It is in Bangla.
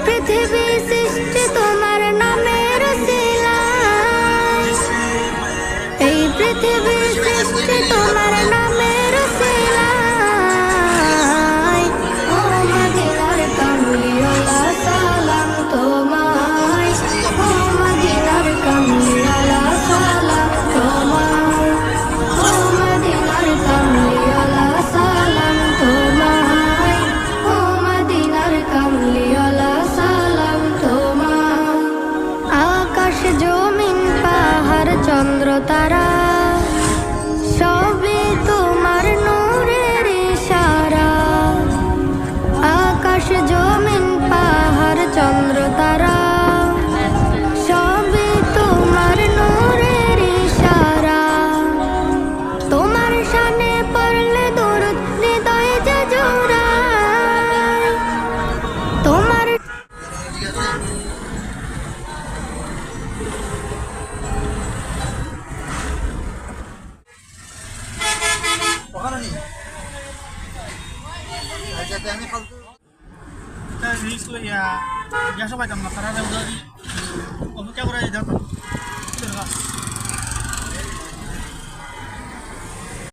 পৃথিবী সৃষ্টি তোমার নামের উসিলায়, এই পৃথিবী সৃষ্টি তোমার নামের উসিলায়। ও মদিনার কামলিওয়ালা সালাম তোমায়, ও মদিনার কামলিওয়ালা সালাম তোমায়, ও মদিনার কামলিওয়ালা সালাম তোমায়, ও মদিনার কামলিওয়ালা সালাম তোমায়। আকাশ জমিন পাহাড় চন্দ্র তারা সবই তোমার নূরের ইশারা। আকাশ জমিন পাহাড় চন্দ্র তারা সবই তোমার নূরের ইশারা। তোমার শানে পড়লে দরুদ হৃদয় যে জোড়ায়, তোমার রিস্ক লইয়া গ্যাসও পাইতাম না তারা